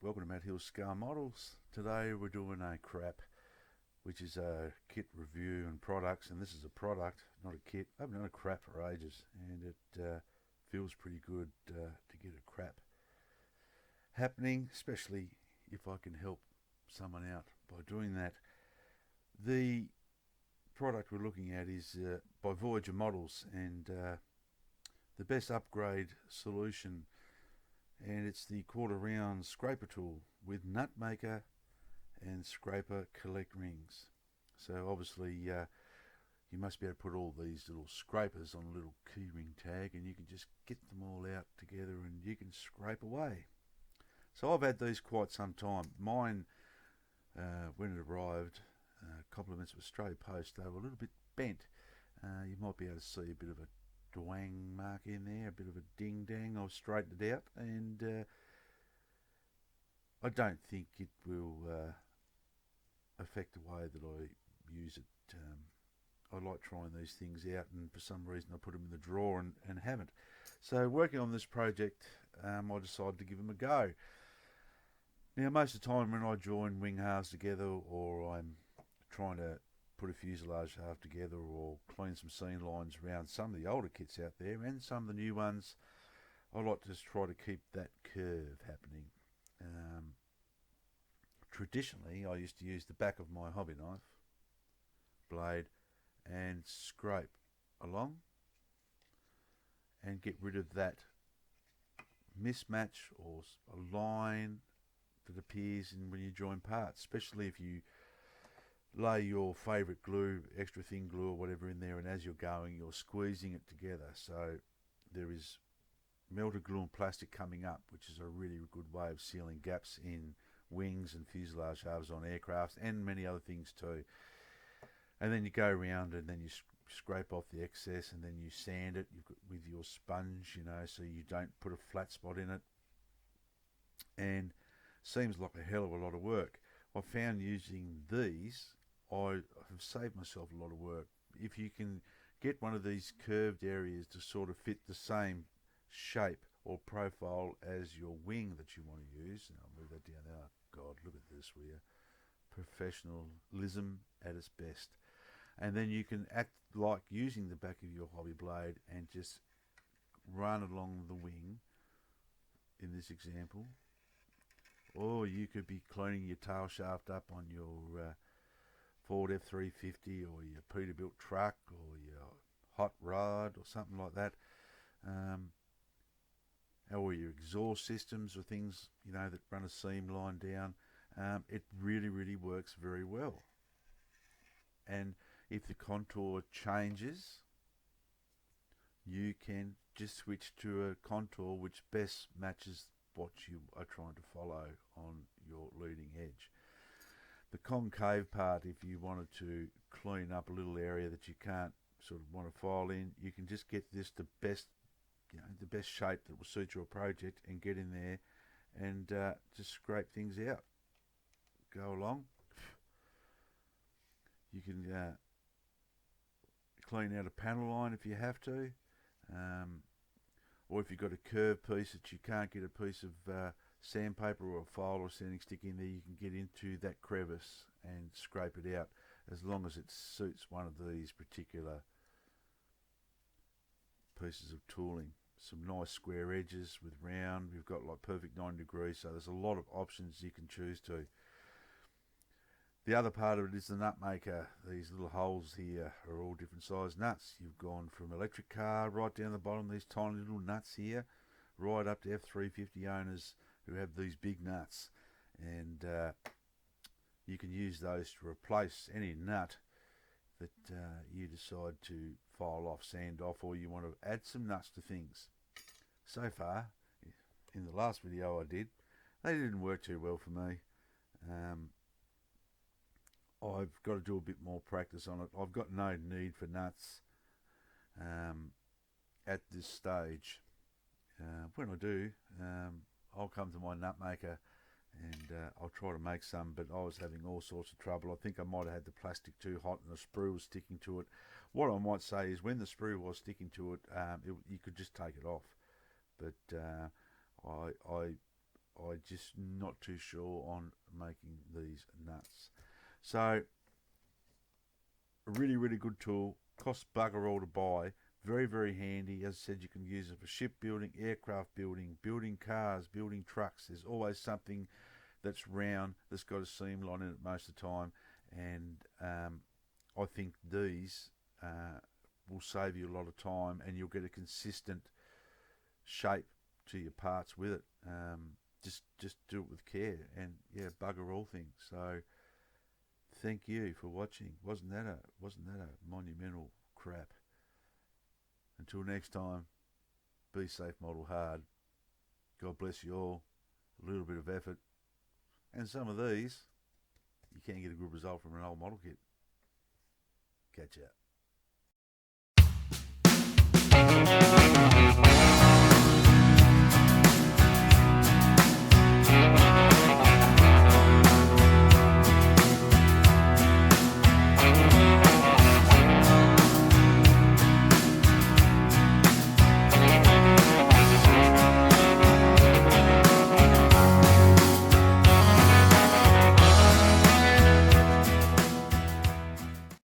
Welcome to Matt Hill's Scar Models. Today we're doing a KRAP, which is a kit review and products, and this is a product, not a kit. I've done a KRAP for ages, and it feels pretty good to get a KRAP happening, especially if I can help someone out by doing that. The product we're looking at is by VOYAGERMODEL, and the best upgrade solution, and it's the quarter round scraper tool with nut maker and scraper collect rings. So obviously you must be able to put all these little scrapers on a little key ring tag, and you can just get them all out together and you can scrape away. So I've had these quite some time. Mine, when it arrived, compliments of Australia Post, they were a little bit bent. You might be able to see a bit of a dwang mark in there, a bit of a ding dang. I've straightened it out, and I don't think it will affect the way that I use it. I like trying these things out, and for some reason I put them in the drawer and haven't. So working on this project, I decided to give them a go. Now most of the time when I join wing halves together, or I'm trying to put a fuselage half together or clean some seam lines around some of the older kits out there and some of the new ones, I like to just try to keep that curve happening. Traditionally I used to use the back of my hobby knife blade and scrape along and get rid of that mismatch or a line that appears in when you join parts, especially if you lay your favourite glue, extra thin glue or whatever in there, and as you're going you're squeezing it together. So there is melted glue and plastic coming up, which is a really good way of sealing gaps in wings and fuselage halves on aircraft and many other things too. And then you go around and then you scrape off the excess, and then you sand it with your sponge, so you don't put a flat spot in it. And seems like a hell of a lot of work. I found using these, I have saved myself a lot of work. If you can get one of these curved areas to sort of fit the same shape or profile as your wing that you want to use, and I'll move that down there. Oh God, look at this, will you? Professionalism at its best. And then you can act like using the back of your hobby blade and just run along the wing in this example. Or you could be cleaning your tail shaft up on your Ford F350 or your Peterbilt truck or your hot rod or something like that, or your exhaust systems or things that run a seam line down. It really works very well. And if the contour changes, you can just switch to a contour which best matches what you are trying to follow on your leading edge. The concave part, if you wanted to clean up a little area that you can't sort of want to file in, you can just get this the best shape that will suit your project and get in there and just scrape things out. Go along. You can clean out a panel line if you have to. Or if you've got a curved piece that you can't get a piece of sandpaper or a file or sanding stick in there, you can get into that crevice and scrape it out, as long as it suits one of these particular pieces of tooling. Some nice square edges with round. We've got like perfect 90 degrees, so there's a lot of options you can choose to. The other part of it is the nut maker. These little holes here are all different size nuts. You've gone from electric car right down the bottom, these tiny little nuts here, right up to F350 owners who have these big nuts. And you can use those to replace any nut that you decide to file off, sand off, or you want to add some nuts to things. So far, in the last video I did, they didn't work too well for me. I've got to do a bit more practice on it. I've got no need for nuts at this stage. When I do, I'll come to my nut maker and I'll try to make some, but I was having all sorts of trouble. I think I might have had the plastic too hot and the sprue was sticking to it. What I might say is when the sprue was sticking to it, you could just take it off. But I I just not too sure on making these nuts. So a really, really good tool. Costs bugger all to buy. Very, very handy. As I said, you can use it for shipbuilding, aircraft building, building cars, building trucks. There's always something that's round that's got a seam line in it most of the time. And I think these will save you a lot of time, and you'll get a consistent shape to your parts with it. Just do it with care, and yeah, bugger all things. So thank you for watching. Wasn't that a monumental crap? Until next time, be safe, model hard. God bless you all. A little bit of effort, and some of these you can get a good result from an old model kit. Catch ya.